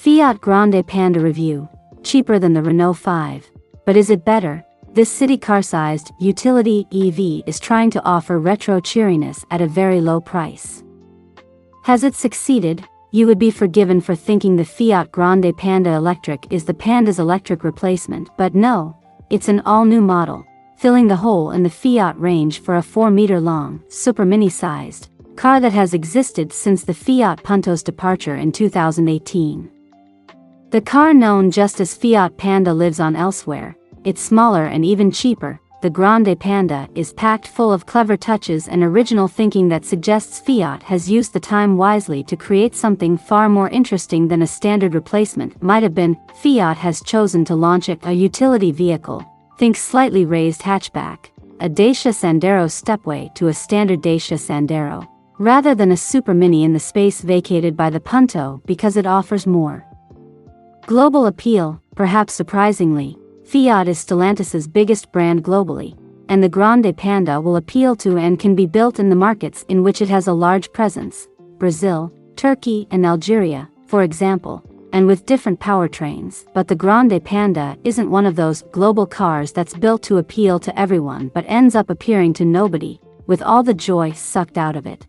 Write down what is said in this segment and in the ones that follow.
Fiat Grande Panda review. Cheaper than the Renault 5. But is it better? This city car-sized, utility EV is trying to offer retro cheeriness at a very low price. Has it succeeded? You would be forgiven for thinking the Fiat Grande Panda Electric is the Panda's electric replacement, but no, it's an all-new model, filling the hole in the Fiat range for a 4-meter-long, super mini-sized car that has existed since the Fiat Punto's departure in 2018. The car known just as Fiat Panda lives on elsewhere. It's smaller and even cheaper. The Grande Panda is packed full of clever touches and original thinking that suggests Fiat has used the time wisely to create something far more interesting than a standard replacement might have been. Fiat has chosen to launch a utility vehicle. Think slightly raised hatchback, a Dacia Sandero stepway to a standard Dacia Sandero, rather than a super mini in the space vacated by the Punto because it offers more global appeal. Perhaps surprisingly, Fiat is Stellantis's biggest brand globally, and the Grande Panda will appeal to and can be built in the markets in which it has a large presence, Brazil, Turkey and Algeria, for example, and with different powertrains. But the Grande Panda isn't one of those global cars that's built to appeal to everyone but ends up appearing to nobody, with all the joy sucked out of it.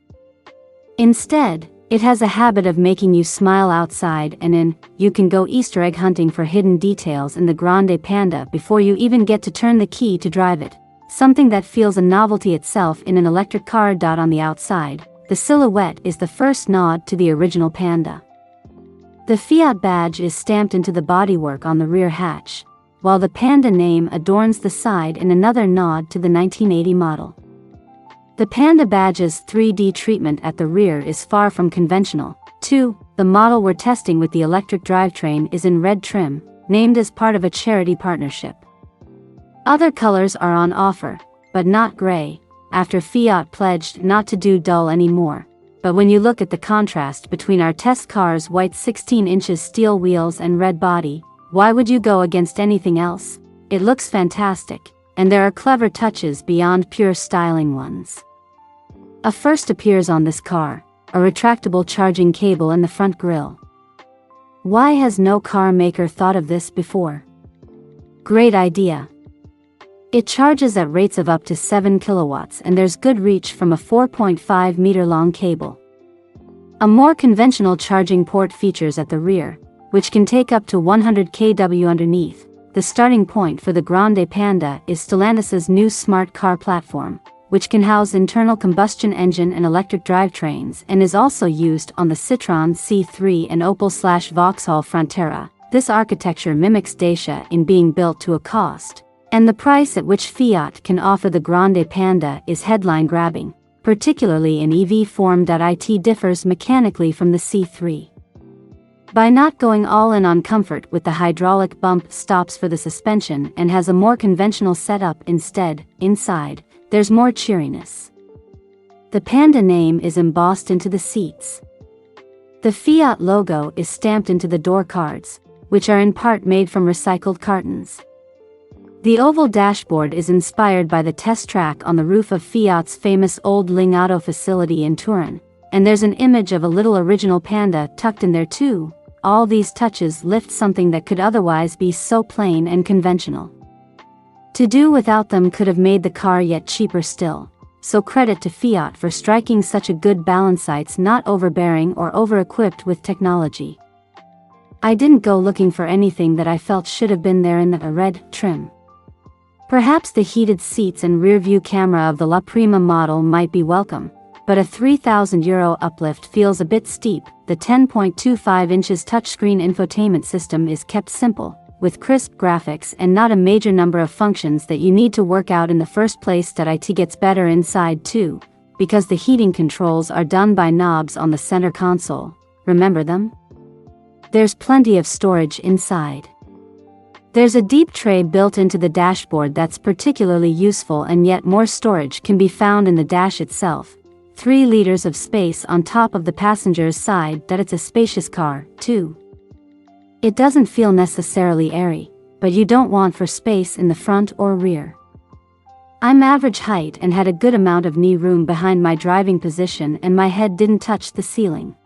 Instead, it has a habit of making you smile outside and in. You can go Easter egg hunting for hidden details in the Grande Panda before you even get to turn the key to drive it, something that feels a novelty itself in an electric car. On the outside, the silhouette is the first nod to the original Panda. The Fiat badge is stamped into the bodywork on the rear hatch, while the Panda name adorns the side in another nod to the 1980 model. The Panda badge's 3D treatment at the rear is far from conventional, too. The model we're testing with the electric drivetrain is in red trim, named as part of a charity partnership. Other colors are on offer, but not gray, after Fiat pledged not to do dull anymore. But when you look at the contrast between our test car's white 16-inch steel wheels and red body, why would you go against anything else? It looks fantastic, and there are clever touches beyond pure styling ones. A first appears on this car, a retractable charging cable in the front grille. Why has no car maker thought of this before? Great idea. It charges at rates of up to 7 kilowatts and there's good reach from a 4.5-meter-long cable. A more conventional charging port features at the rear, which can take up to 100 kW underneath. The starting point for the Grande Panda is Stellantis's new smart car platform, which can house internal combustion engine and electric drivetrains and is also used on the Citroën C3 and Opel/Vauxhall Frontera. This architecture mimics Dacia in being built to a cost, and the price at which Fiat can offer the Grande Panda is headline-grabbing, particularly in EV form. It differs mechanically from the C3 by not going all in on comfort with the hydraulic bump stops for the suspension and has a more conventional setup instead. Inside, there's more cheeriness. The Panda name is embossed into the seats. The Fiat logo is stamped into the door cards, which are in part made from recycled cartons. The oval dashboard is inspired by the test track on the roof of Fiat's famous old Lingotto facility in Turin, and there's an image of a little original Panda tucked in there too. All these touches lift something that could otherwise be so plain and conventional. To do without them could have made the car yet cheaper still, so credit to Fiat for striking such a good balance. It's not overbearing or over-equipped with technology. I didn't go looking for anything that I felt should have been there in the red trim. Perhaps the heated seats and rear-view camera of the La Prima model might be welcome, but a €3,000 uplift feels a bit steep. The 10.25 inches touchscreen infotainment system is kept simple, with crisp graphics and not a major number of functions that you need to work out in the first place. It gets better inside too, because the heating controls are done by knobs on the center console. Remember them? There's plenty of storage inside. There's a deep tray built into the dashboard that's particularly useful, and yet more storage can be found in the dash itself. 3 liters of space on top of the passenger's side. It's a spacious car, too. It doesn't feel necessarily airy, but you don't want for space in the front or rear. I'm average height and had a good amount of knee room behind my driving position, and my head didn't touch the ceiling.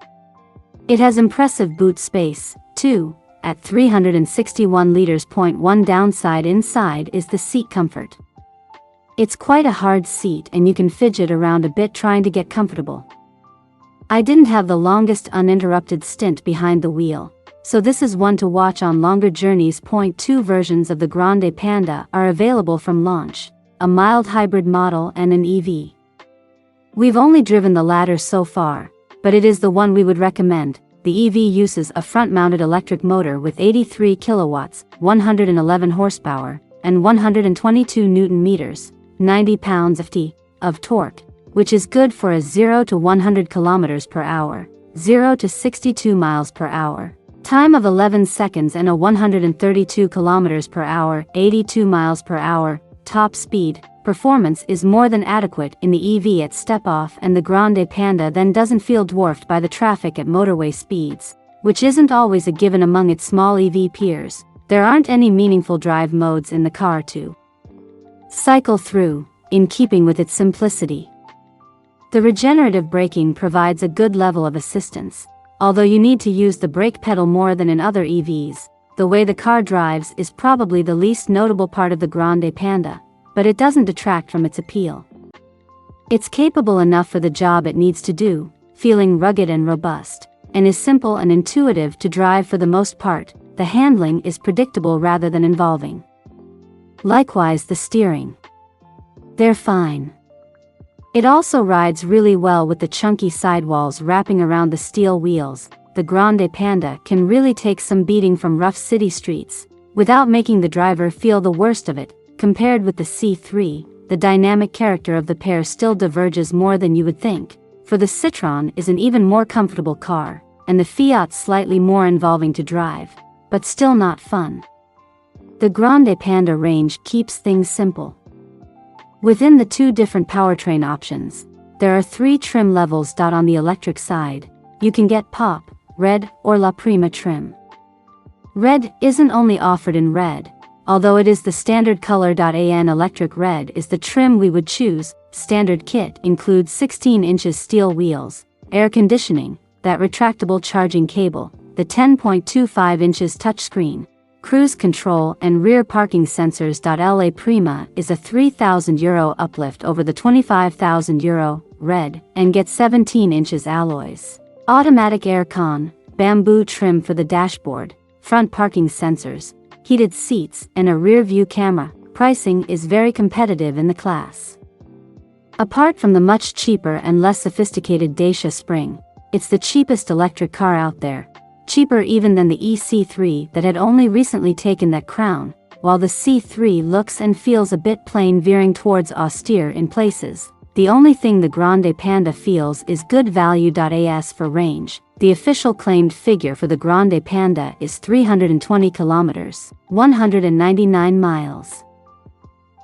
It has impressive boot space, 2. At 361 liters. One downside inside is the seat comfort. It's quite a hard seat and you can fidget around a bit trying to get comfortable. I didn't have the longest uninterrupted stint behind the wheel, so this is one to watch on longer journeys. 2 versions of the Grande Panda are available from launch, a mild hybrid model and an EV. We've only driven the latter so far, but it is the one we would recommend. The EV uses a front-mounted electric motor with 83 kilowatts, 111 horsepower, and 122 newton meters, 90 pounds-ft, of torque, which is good for a 0 to 100 kilometers per hour, 0 to 62 miles per hour, time of 11 seconds and a 132 kilometers per hour, 82 miles per hour, top speed. Performance is more than adequate in the EV at step-off, and the Grande Panda then doesn't feel dwarfed by the traffic at motorway speeds, which isn't always a given among its small EV peers. There aren't any meaningful drive modes in the car to cycle through, in keeping with its simplicity. The regenerative braking provides a good level of assistance, although you need to use the brake pedal more than in other EVs. The way the car drives is probably the least notable part of the Grande Panda, but it doesn't detract from its appeal. It's capable enough for the job it needs to do, feeling rugged and robust, and is simple and intuitive to drive for the most part. The handling is predictable rather than involving. Likewise the steering. They're fine. It also rides really well with the chunky sidewalls wrapping around the steel wheels. The Grande Panda can really take some beating from rough city streets, without making the driver feel the worst of it. Compared with the C3, the dynamic character of the pair still diverges more than you would think, for the Citroën is an even more comfortable car, and the Fiat slightly more involving to drive, but still not fun. The Grande Panda range keeps things simple. Within the 2 different powertrain options, there are 3 trim levels. On the electric side, you can get Pop, Red, or La Prima trim. Red isn't only offered in red, although it is the standard color. An electric red is the trim we would choose. Standard kit includes 16 inches steel wheels, air conditioning, that retractable charging cable, the 10.25 inches touchscreen, cruise control and rear parking sensors. La Prima is a €3,000 uplift over the €25,000 red, and gets 17 inches alloys. Automatic aircon, bamboo trim for the dashboard, front parking sensors, heated seats, and a rear-view camera. Pricing is very competitive in the class. Apart from the much cheaper and less sophisticated Dacia Spring, it's the cheapest electric car out there, cheaper even than the EC3 that had only recently taken that crown. While the C3 looks and feels a bit plain, veering towards austere in places, the only thing the Grande Panda feels is good value. As for range, the official claimed figure for the Grande Panda is 320 kilometers, 199 miles.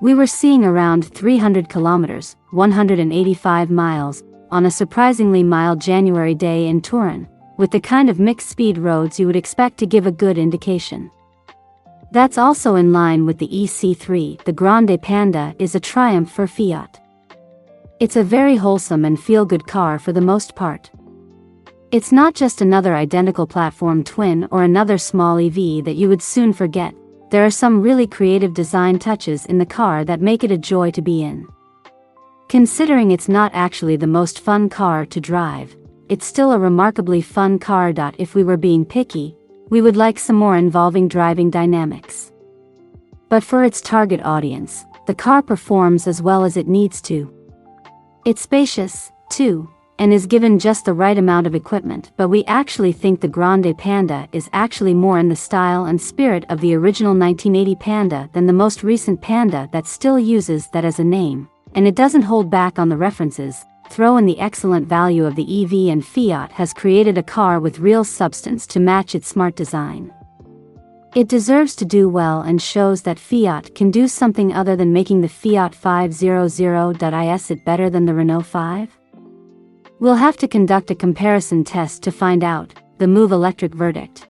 We were seeing around 300 kilometers, 185 miles, on a surprisingly mild January day in Turin, with the kind of mixed-speed roads you would expect to give a good indication. That's also in line with the EC3. The Grande Panda is a triumph for Fiat. It's a very wholesome and feel-good car for the most part. It's not just another identical platform twin or another small EV that you would soon forget. There are some really creative design touches in the car that make it a joy to be in. Considering it's not actually the most fun car to drive, it's still a remarkably fun car. If we were being picky, we would like some more involving driving dynamics. But for its target audience, the car performs as well as it needs to. It's spacious, too, and is given just the right amount of equipment, but we actually think the Grande Panda is actually more in the style and spirit of the original 1980 Panda than the most recent Panda that still uses that as a name, and it doesn't hold back on the references. Throw in the excellent value of the EV and Fiat has created a car with real substance to match its smart design. It deserves to do well and shows that Fiat can do something other than making the Fiat 500.is it better than the Renault 5? We'll have to conduct a comparison test to find out. The Move Electric verdict.